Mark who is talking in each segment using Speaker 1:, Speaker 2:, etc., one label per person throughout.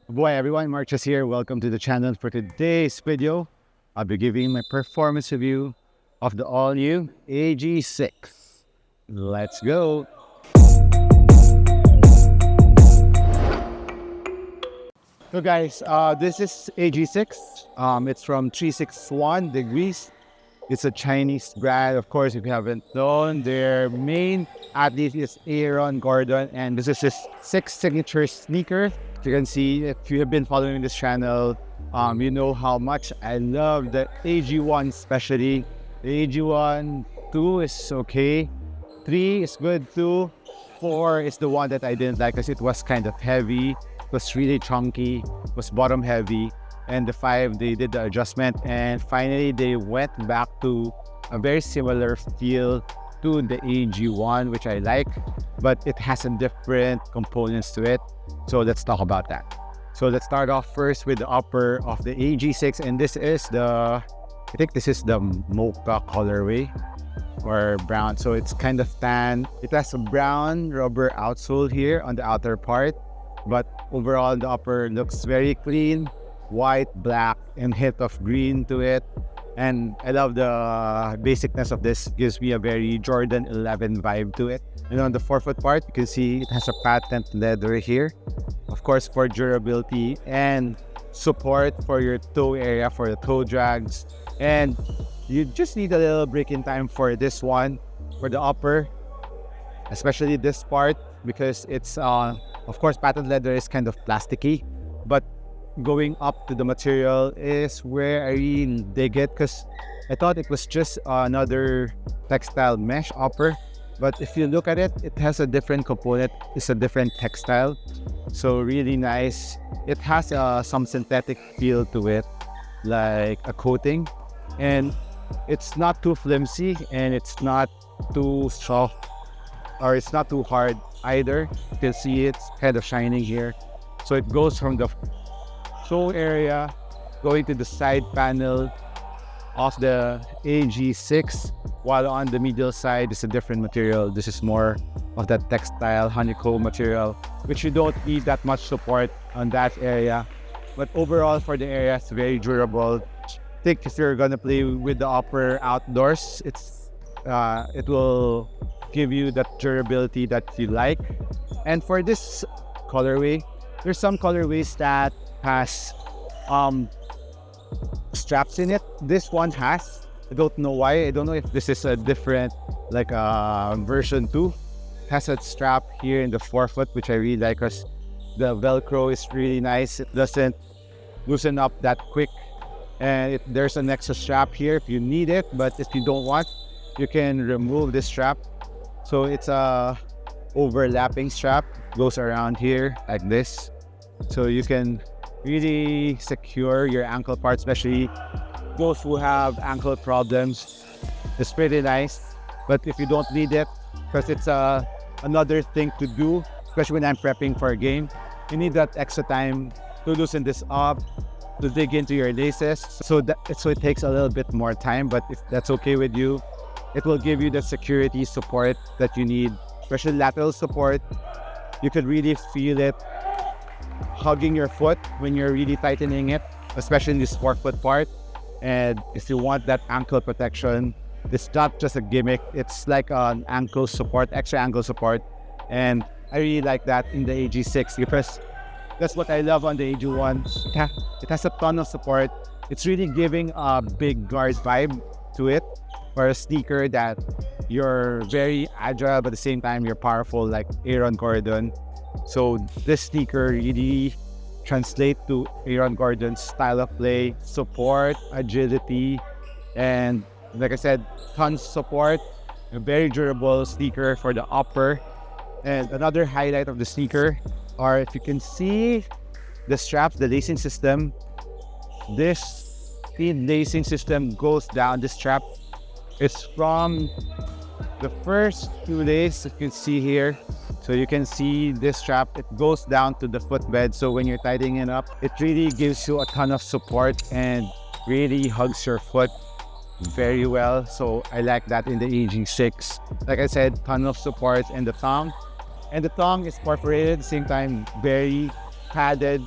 Speaker 1: Boy, everyone, MARKCHES here. Welcome to the channel. For today's video, I'll be giving my performance review of the all-new AG6. Let's go. So guys, this is AG6. It's from 361 Degrees. It's a Chinese brand. Of course, if you haven't known, their main athlete is Aaron Gordon, and this is his sixth signature sneaker. You can see, if you have been following this channel, you know how much I love the AG1, especially. The AG1, 2 is okay, 3 is good too, 4 is the one that I didn't like because it was kind of heavy, it was really chunky, it was bottom heavy, and the 5, they did the adjustment, and finally they went back to a very similar feel to the AG1, which I like, but it has some different components to it. So let's talk about that. So let's start off first with the upper of the AG6, and this is I think this is the mocha colorway or brown. So it's kind of tan. It has a brown rubber outsole here on the outer part, but overall the upper looks very clean, white, black, and hint of green to it. And I love the basicness of this. Gives me a very Jordan 11 vibe to it. And on the forefoot part, you can see it has a patent leather here. Of course, for durability and support for your toe area, for the toe drags. And you just need a little break-in time for this one, for the upper, especially this part, because it's, of course, patent leather is kind of plasticky, but going up to the material is where I really dig it, because I thought it was just another textile mesh upper, but if you look at it, it has a different component. It's a different textile, so really nice. It has some synthetic feel to it, like a coating, and it's not too flimsy and it's not too soft, or it's not too hard either. You can see it's kind of shining here, so it goes from the toe area going to the side panel of the AG6, while on the medial side is a different material. This is more of that textile honeycomb material, which you don't need that much support on that area, but overall for the area it's very durable. I think if you're gonna play with the upper outdoors, it will give you that durability that you like. And for this colorway, there's some colorways that has straps in it. This one has. I don't know why. I don't know if this is a different, like version 2. It has a strap here in the forefoot, which I really like because the Velcro is really nice. It doesn't loosen up that quick. And there's an extra strap here if you need it, but if you don't want, you can remove this strap. So it's a overlapping strap, goes around here like this. So you can really secure your ankle part, especially those who have ankle problems. It's pretty nice, but if you don't need it, because it's another thing to do, especially when I'm prepping for a game, you need that extra time to loosen this up, to dig into your laces, so it takes a little bit more time. But if that's okay with you, it will give you the security support that you need, especially lateral support. You could really feel it hugging your foot when you're really tightening it, especially in this forefoot part. And if you want that ankle protection, it's not just a gimmick, it's like an ankle support, extra ankle support. And I really like that in the AG6, because that's what I love on the AG1. It has a ton of support. It's really giving a big guard vibe to it, for a sneaker that you're very agile, but at the same time you're powerful, like Aaron Gordon. So this sneaker really translates to Aaron Gordon's style of play, support, agility, and like I said, tons of support. A very durable sneaker for the upper. And another highlight of the sneaker are, if you can see the straps, the lacing system. This lacing system goes down. This strap is from the first shoelace, you can see here. So you can see this strap, it goes down to the footbed. So when you're tightening it up, it really gives you a ton of support and really hugs your foot very well. So I like that in the AG6. Like I said, ton of support. And the tongue is perforated at the same time, very padded,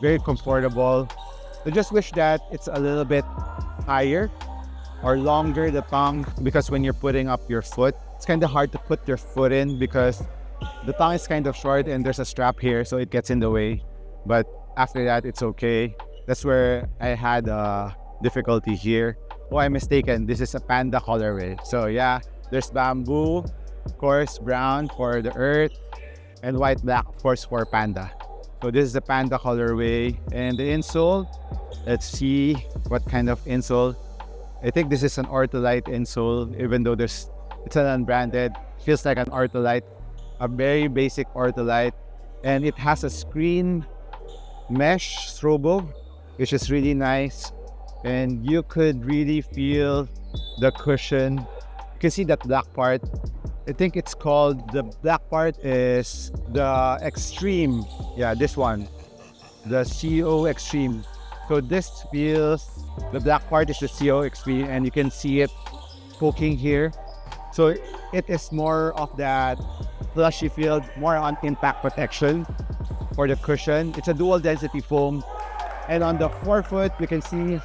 Speaker 1: very comfortable. I just wish that it's a little bit higher or longer, the tongue, because when you're putting up your foot, it's kind of hard to put your foot in because the tongue is kind of short and there's a strap here, so it gets in the way. But after that, it's okay. That's where I had difficulty here. Oh, I'm mistaken. This is a panda colorway. So yeah, there's bamboo, of course, brown for the earth, and white black, of course, for panda. So this is the panda colorway. And the insole, let's see what kind of insole. I think this is an Ortholite insole, even though it's an unbranded. Feels like an Ortholite, a very basic Ortholite. And it has a screen mesh strobo, which is really nice. And you could really feel the cushion. You can see that black part. I think it's called, the black part is the Extreme. Yeah, this one, the CO Extreme. So this feels, the black part is the CO Extreme, and you can see it poking here. So it is more of that plushy feel, more on impact protection for the cushion. It's a dual density foam. And on the forefoot, you can see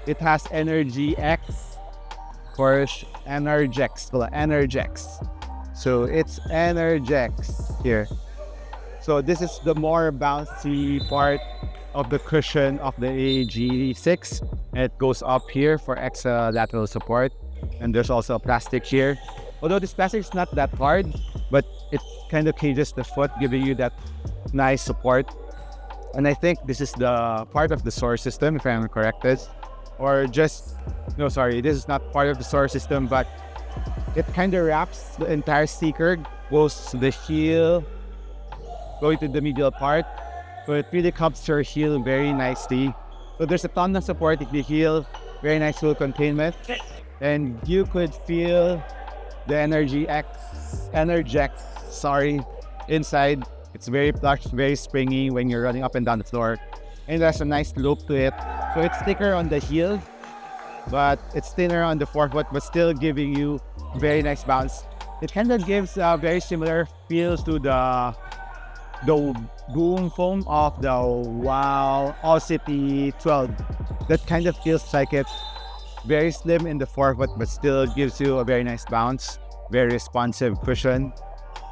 Speaker 1: it has Energy X, of course, Energex. So it's Energex here. So this is the more bouncy part of the cushion of the AG6. And it goes up here for extra lateral support. And there's also a plastic here. Although this plastic is not that hard, but it kind of cages the foot, giving you that nice support. And I think this is the part of the source system, if I'm corrected. Or just, no, sorry, this is not part of the source system, but it kind of wraps the entire sneaker, goes to the heel, going to the medial part. So it really comes to your heel very nicely. So there's a ton of support in the heel, very nice heel containment. And you could feel the Energex, inside. It's very plush, very springy when you're running up and down the floor. And there's a nice loop to it. So it's thicker on the heel, but it's thinner on the forefoot, but still giving you very nice bounce. It kind of gives a very similar feels to the boom foam of the Wow All City 12. That kind of feels like it's very slim in the forefoot, but still gives you a very nice bounce, very responsive cushion.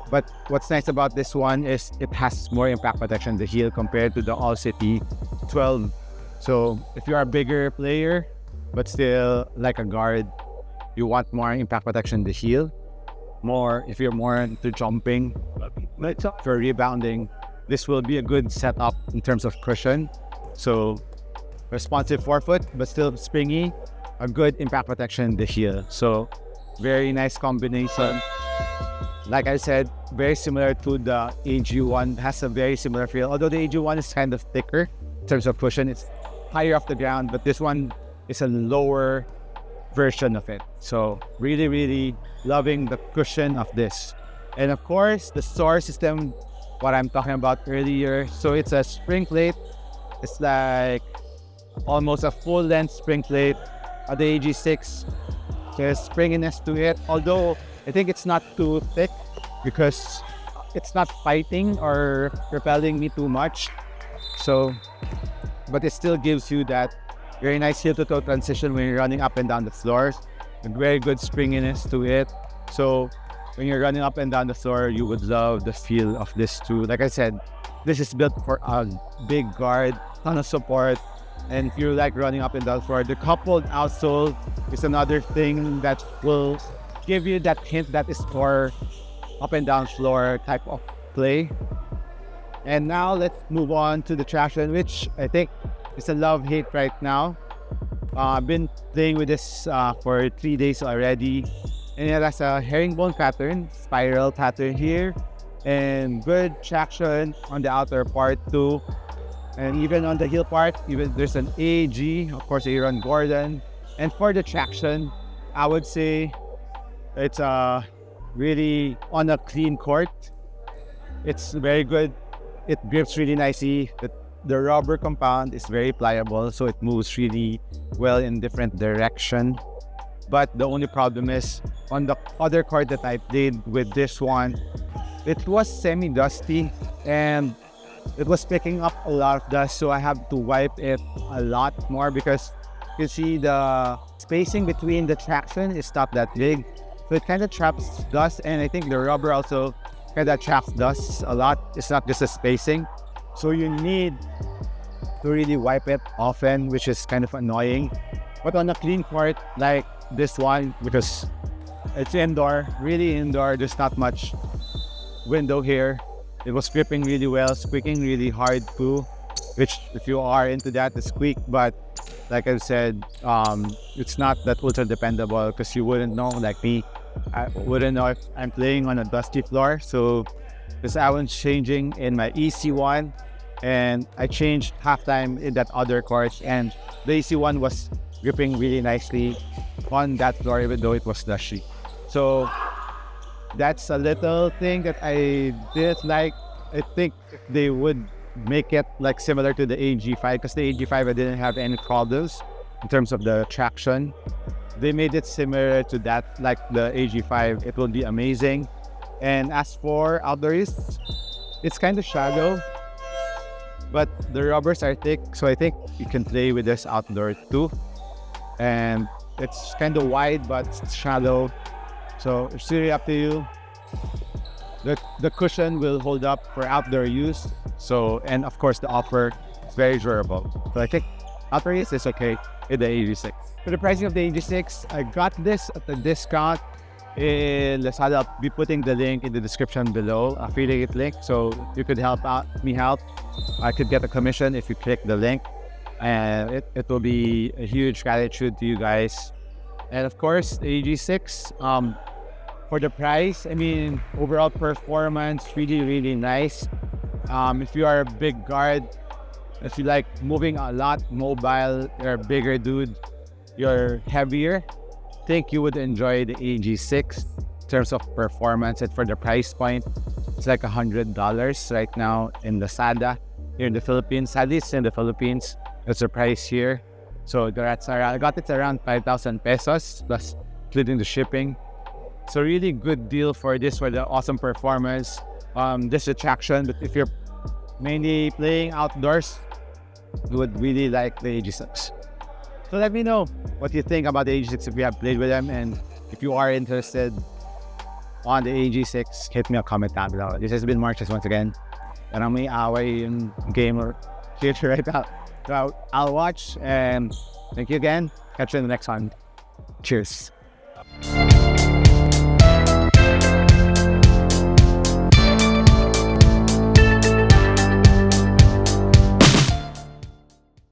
Speaker 1: But what's nice about this one is it has more impact protection in the heel compared to the All City 12. So if you're a bigger player, but still like a guard, you want more impact protection in the heel. More if you're more into jumping, for rebounding, this will be a good setup in terms of cushion. So responsive forefoot, but still springy, a good impact protection in the heel. So very nice combination. Like I said, very similar to the AG1, has a very similar feel. Although the AG1 is kind of thicker in terms of cushion, it's higher off the ground, but this one is a lower version of it. So really, really loving the cushion of this. And of course, the source system, what I'm talking about earlier. So it's a spring plate. It's like almost a full length spring plate of the AG6. There's springiness to it, although I think it's not too thick because it's not fighting or repelling me too much. So, but it still gives you that very nice heel-to-toe transition when you're running up and down the floor. A very good springiness to it. So when you're running up and down the floor, you would love the feel of this too. Like I said, this is built for a big guard, ton of support. And if you like running up and down the floor, the coupled outsole is another thing that will give you that hint that is for up and down floor type of play. And now let's move on to the traction, which I think is a love-hate right now. I've been playing with this for 3 days already. And it has a herringbone pattern, spiral pattern here, and good traction on the outer part too. And even on the heel part, even there's an AG, of course, Aaron Gordon. And for the traction, I would say it's really on a clean court. It's very good. It grips really nicely. The rubber compound is very pliable, so it moves really well in different direction. But the only problem is on the other court that I played with this one, it was semi-dusty, and it was picking up a lot of dust, so I have to wipe it a lot more because you see the spacing between the traction is not that big. So it kind of traps dust, and I think the rubber also kind of traps dust a lot. It's not just the spacing. So you need to really wipe it often, which is kind of annoying. But on a clean court like this one, because it's indoor, really indoor, there's not much window here. It was gripping really well, squeaking really hard too, which if you are into that, the squeak. But like I said, it's not that ultra dependable because you wouldn't know, like me, I wouldn't know if I'm playing on a dusty floor. So because I was changing in my EC1 and I changed halftime in that other course, and the EC1 was gripping really nicely on that floor even though it was dusty. So that's a little thing that I didn't like. I think if they would make it like similar to the AG5, because the AG5 I didn't have any problems in terms of the traction. They made it similar to that, like the AG5, it will be amazing. And as for outdoors, it's kind of shallow, but the rubbers are thick, so I think you can play with this outdoor too. And it's kind of wide, but it's shallow, so it's really up to you. The cushion will hold up for outdoor use. So, and of course the offer is very durable. So I think outdoor use is okay with the AG6. For the pricing of the AG6, I got this at a discount in Lazada. I'll be putting the link in the description below, affiliate link. So you could help me help. I could get a commission if you click the link. And it will be a huge gratitude to you guys. And of course, the AG6, for the price, I mean, overall performance, really, really nice. If you are a big guard, if you like moving a lot, mobile, you're a bigger dude, you're heavier, I think you would enjoy the AG6 in terms of performance. And for the price point, it's like $100 right now in Lazada here in the Philippines. At least in the Philippines, it's the price here. So that's around, I got it around 5,000 pesos plus including the shipping. So really good deal for this, for the awesome performance, this attraction. But if you're mainly playing outdoors, you would really like the AG6. So let me know what you think about the AG6 if you have played with them, and if you are interested on the AG6, hit me a comment down below. This has been MARKCHES once again. And I'm away in gamer here right now. So I'll watch, and thank you again. Catch you in the next one. Cheers.